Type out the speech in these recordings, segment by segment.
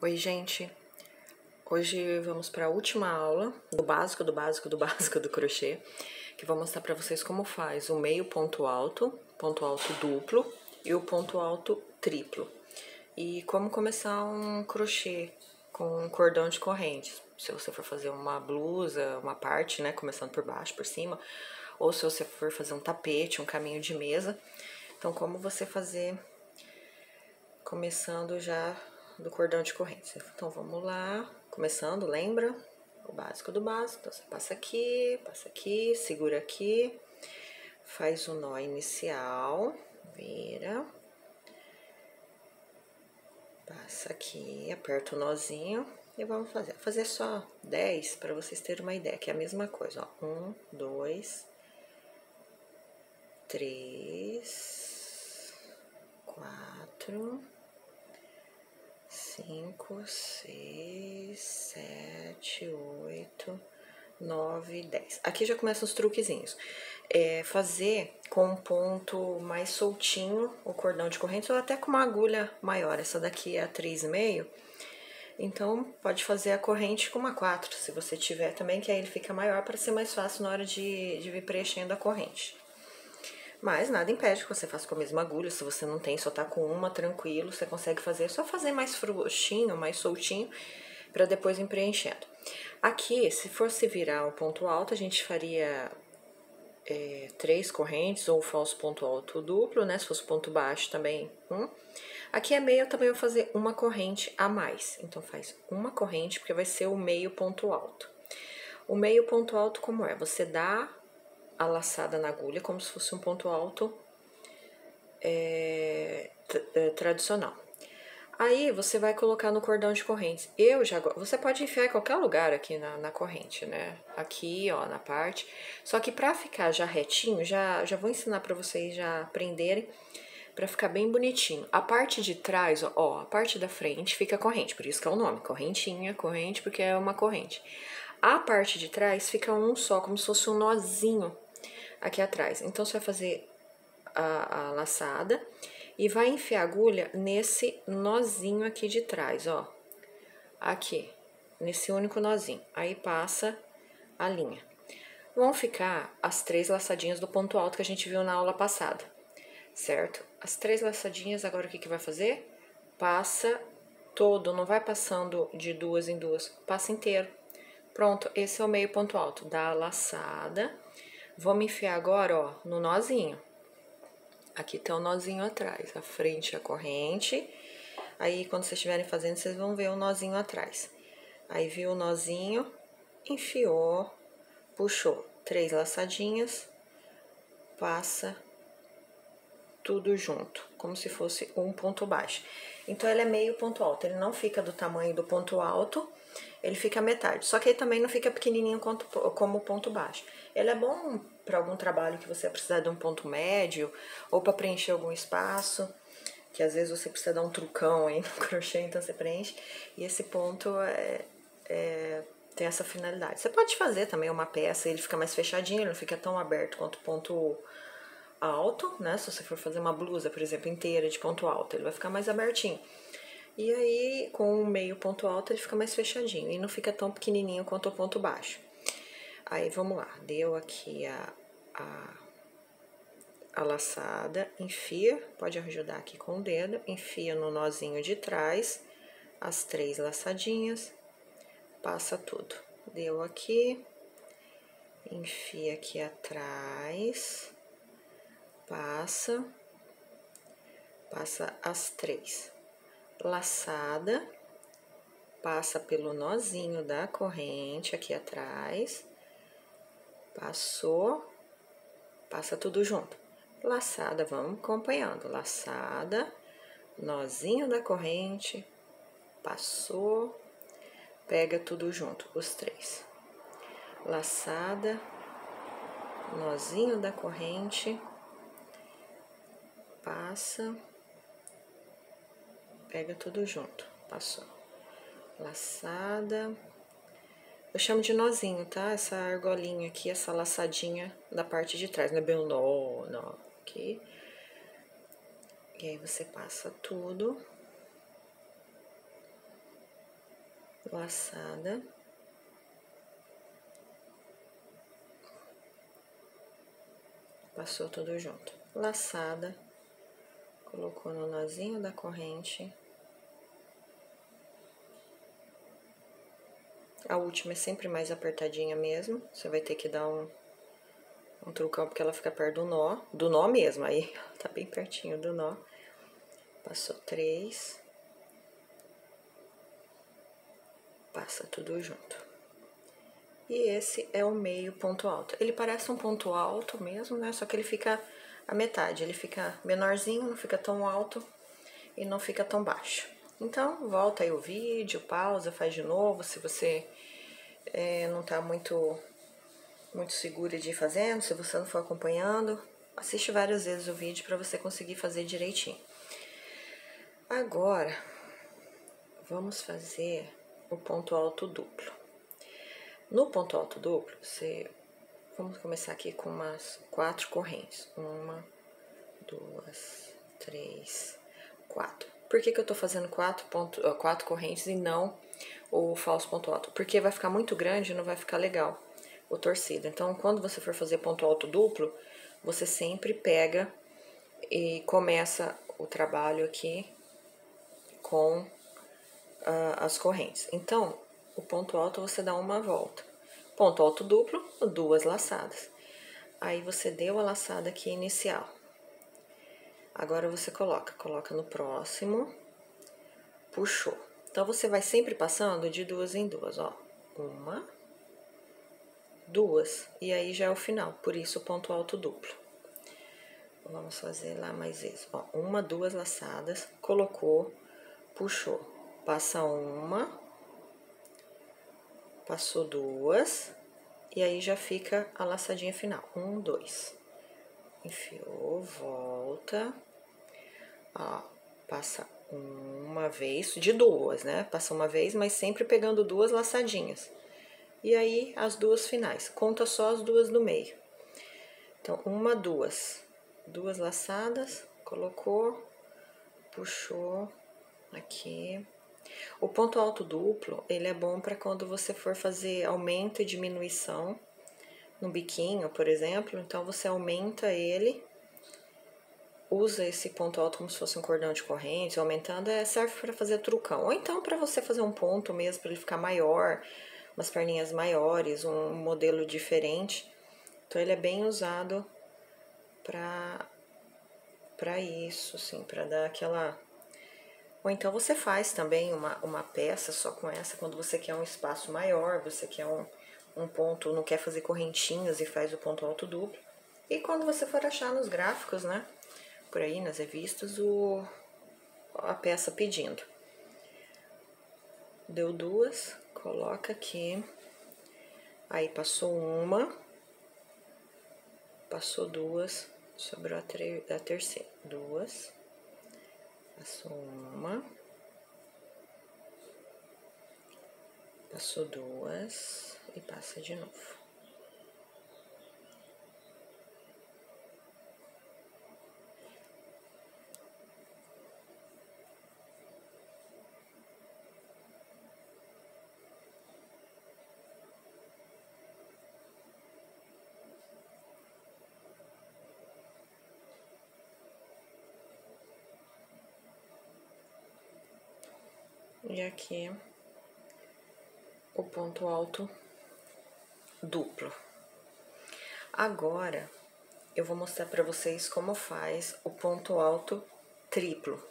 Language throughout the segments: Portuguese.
Oi, gente. Hoje vamos para a última aula do básico do crochê, que vou mostrar para vocês como faz o meio ponto alto duplo e o ponto alto triplo. E como começar um crochê com cordão de corrente. Se você for fazer uma blusa, uma parte, né, começando por baixo, por cima, ou se você for fazer um tapete, um caminho de mesa. Então, como você fazer começando já do cordão de corrente. Então, vamos lá. Começando, lembra? O básico do básico. Então, você passa aqui, segura aqui, faz o nó inicial, vira, passa aqui, aperta o nozinho e vamos fazer. Vou fazer só 10 para vocês terem uma ideia, que é a mesma coisa, ó. 1, 2, 3, 4, 5, 6, 7, 8, 9, 10. Aqui já começam os truquezinhos. Fazer com um ponto mais soltinho o cordão de corrente ou até com uma agulha maior. Essa daqui é a 3,5. Então, pode fazer a corrente com uma 4, se você tiver também, que aí ele fica maior para ser mais fácil na hora de vir preenchendo a corrente. Mas nada impede que você faça com a mesma agulha, se você não tem, só tá com uma, tranquilo, você consegue fazer, só fazer mais frouxinho, mais soltinho, pra depois ir preenchendo. Aqui, se fosse virar o ponto alto, a gente faria 3 correntes, ou falso ponto alto duplo, né, se fosse ponto baixo também, 1. Aqui é meio, eu também vou fazer uma corrente a mais, então faz uma corrente, porque vai ser o meio ponto alto. O meio ponto alto como é? Você dá a laçada na agulha, como se fosse um ponto alto tradicional. Aí, você vai colocar no cordão de correntes. Você pode enfiar em qualquer lugar aqui na corrente, né? Aqui, ó, na parte. Só que pra ficar já retinho, já vou ensinar pra vocês já aprenderem, pra ficar bem bonitinho. A parte de trás, ó, a parte da frente fica corrente, por isso que é o nome, correntinha, corrente, porque é uma corrente. A parte de trás fica um só, como se fosse um nozinho aqui atrás. Então, você vai fazer a laçada e vai enfiar a agulha nesse nozinho aqui de trás, ó. Aqui, nesse único nozinho. Aí passa a linha. Vão ficar as 3 laçadinhas do ponto alto que a gente viu na aula passada, certo? As 3 laçadinhas, agora o que vai fazer? Passa todo, não vai passando de 2 em 2, passa inteiro. Pronto, esse é o meio ponto alto. Dá a laçada. Vamos enfiar agora, ó, no nozinho. Aqui tá o nozinho atrás, a frente é a corrente. Aí, quando vocês estiverem fazendo, vocês vão ver o nozinho atrás. Aí, viu o nozinho, enfiou, puxou 3 laçadinhas, passa tudo junto, como se fosse um ponto baixo. Então, ele é meio ponto alto, ele não fica do tamanho do ponto alto, ele fica a metade. Só que ele também não fica pequenininho como o ponto baixo. Ele é bom para algum trabalho que você precisar de um ponto médio, ou para preencher algum espaço, que às vezes você precisa dar um trucão aí no crochê, então você preenche. E esse ponto tem essa finalidade. Você pode fazer também uma peça, ele fica mais fechadinho, ele não fica tão aberto quanto o ponto alto, né? Se você for fazer uma blusa, por exemplo, inteira de ponto alto, ele vai ficar mais abertinho. E aí, com o meio ponto alto, ele fica mais fechadinho e não fica tão pequenininho quanto o ponto baixo. Aí, vamos lá. Deu aqui a laçada, enfia, pode ajudar aqui com o dedo, enfia no nozinho de trás, as 3 laçadinhas, passa tudo. Deu aqui, enfia aqui atrás, passa as 3. Laçada, passa pelo nozinho da corrente aqui atrás, passou, passa tudo junto. Laçada, vamos acompanhando, laçada, nozinho da corrente, passou, pega tudo junto, os 3. Laçada, nozinho da corrente, passa, pega tudo junto, passou. Laçada, eu chamo de nozinho, tá? Essa argolinha aqui, essa laçadinha da parte de trás, não é bem um nó, aqui. E aí, você passa tudo. laçada. Passou tudo junto. Laçada, colocou no nozinho da corrente. A última é sempre mais apertadinha mesmo. Você vai ter que dar um trucão, porque ela fica perto do nó mesmo. Aí, tá bem pertinho do nó. Passou 3. Passa tudo junto. E esse é o meio ponto alto. Ele parece um ponto alto mesmo, né? Só que ele fica a metade. Ele fica menorzinho, não fica tão alto e não fica tão baixo. Então, volta aí o vídeo, pausa, faz de novo. Se você não tá muito segura de ir fazendo, se você não for acompanhando, assiste várias vezes o vídeo para você conseguir fazer direitinho. Agora, vamos fazer o ponto alto duplo. No ponto alto duplo, vamos começar aqui com umas 4 correntes. 1, 2, 3, 4. Por que eu tô fazendo 4 correntes e não o falso ponto alto? Porque vai ficar muito grande e não vai ficar legal o torcido. Então, quando você for fazer ponto alto duplo, você sempre pega e começa o trabalho aqui com as correntes. Então, o ponto alto você dá uma volta. Ponto alto duplo, 2 laçadas. Aí você deu a laçada aqui inicial. Agora você coloca no próximo, puxou. Então, você vai sempre passando de 2 em 2, ó. 1, 2, e aí já é o final, por isso o ponto alto duplo. Vamos fazer lá mais vezes, ó. 1, 2 laçadas, colocou, puxou. Passa 1, passou 2, e aí já fica a laçadinha final. 1, 2. Enfiou, volta. Ó, passa uma vez, de 2, né? Passa uma vez, mas sempre pegando 2 laçadinhas. E aí, as 2 finais. Conta só as 2 do meio. Então, 1, 2. 2 laçadas, colocou, puxou aqui. O ponto alto duplo, ele é bom para quando você for fazer aumento e diminuição no biquinho, por exemplo. Então, você aumenta ele, usa esse ponto alto como se fosse um cordão de corrente, aumentando, serve para fazer trucão. Ou então, para você fazer um ponto mesmo, para ele ficar maior, umas perninhas maiores, um modelo diferente. Então, ele é bem usado para isso, assim, para dar aquela... Ou então você faz também uma peça só com essa, quando você quer um espaço maior, você quer um ponto, não quer fazer correntinhas e faz o ponto alto duplo. E quando você for achar nos gráficos, né, por aí, nas revistas, a peça pedindo. Deu 2, coloca aqui. Aí passou 1, passou 2, sobrou a terceira. 2, passou 1, passou 2 e passa de novo. E aqui o ponto alto duplo. Agora eu vou mostrar para vocês como faz o ponto alto triplo.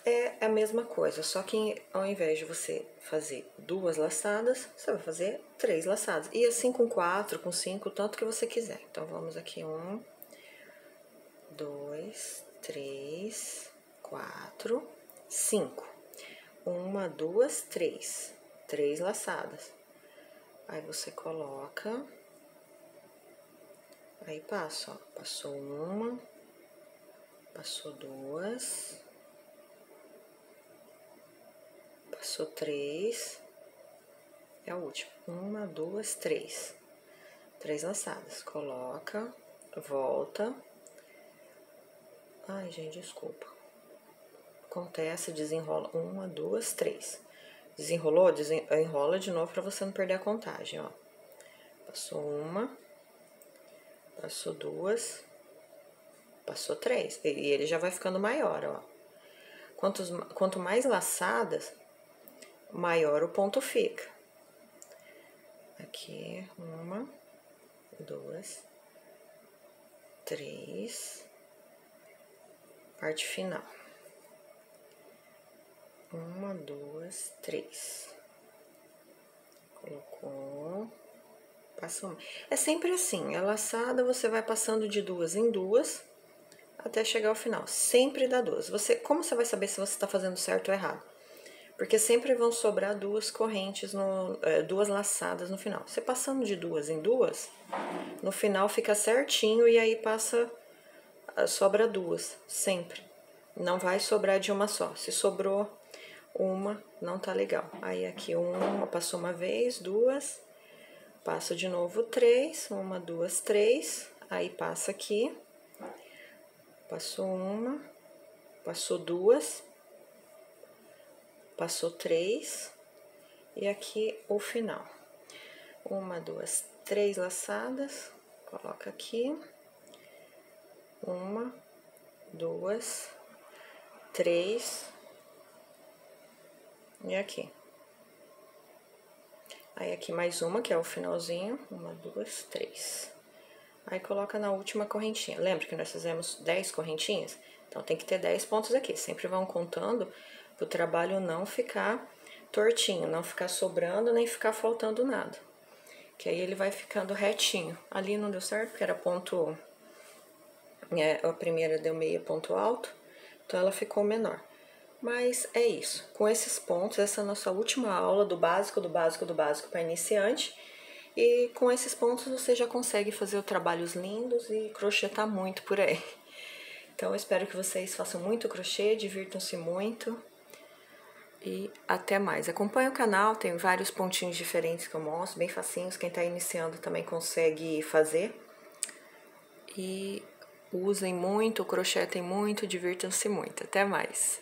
É a mesma coisa, só que ao invés de você fazer 2 laçadas, você vai fazer 3 laçadas. E assim com 4, com 5, tanto que você quiser. Então, vamos aqui 1, 2, 3, 4, 5. 1, 2, 3. 3 laçadas. Aí você coloca. Aí passa, ó. Passou 1, passou 2, passou 3. É a última. 1, 2, 3. 3 laçadas. Coloca, volta. Ai, gente, desculpa. Acontece, desenrola. 1, 2, 3. Desenrolou? Enrola de novo pra você não perder a contagem, ó. Passou uma, passou duas, passou três. E ele já vai ficando maior, ó. Quanto mais laçadas, maior o ponto fica. Aqui, uma, duas, três, parte final. Uma, duas, três. Colocou, passa uma. É sempre assim, a laçada você vai passando de duas em duas até chegar ao final. Sempre dá duas. Como você vai saber se você está fazendo certo ou errado? Porque sempre vão sobrar duas correntes, duas laçadas no final. Você passando de duas em duas, no final fica certinho e aí sobra duas, sempre. Não vai sobrar de uma só. Se sobrou uma, não tá legal. Aí aqui passou uma vez, duas, passo de novo três, uma, duas, três, aí passa aqui, passou uma, passou duas, passou três, e aqui o final. Uma, duas, três laçadas, coloca aqui, uma, duas, três, e aqui. Aí aqui mais uma, que é o finalzinho, uma, duas, três. Aí coloca na última correntinha. Lembra que nós fizemos 10 correntinhas? Então tem que ter 10 pontos aqui. Sempre vão contando para o trabalho não ficar tortinho, não ficar sobrando, nem ficar faltando nada. Que aí ele vai ficando retinho. Ali não deu certo, porque era ponto... a primeira deu meio ponto alto, então ela ficou menor. Mas é isso. Com esses pontos, essa é a nossa última aula do básico para iniciante. E com esses pontos você já consegue fazer trabalhos lindos e crochetar muito por aí. Então eu espero que vocês façam muito crochê, divirtam-se muito. E até mais. Acompanhe o canal, tem vários pontinhos diferentes que eu mostro, bem facinhos. Quem está iniciando também consegue fazer. E usem muito, crochetem muito, divirtam-se muito. Até mais.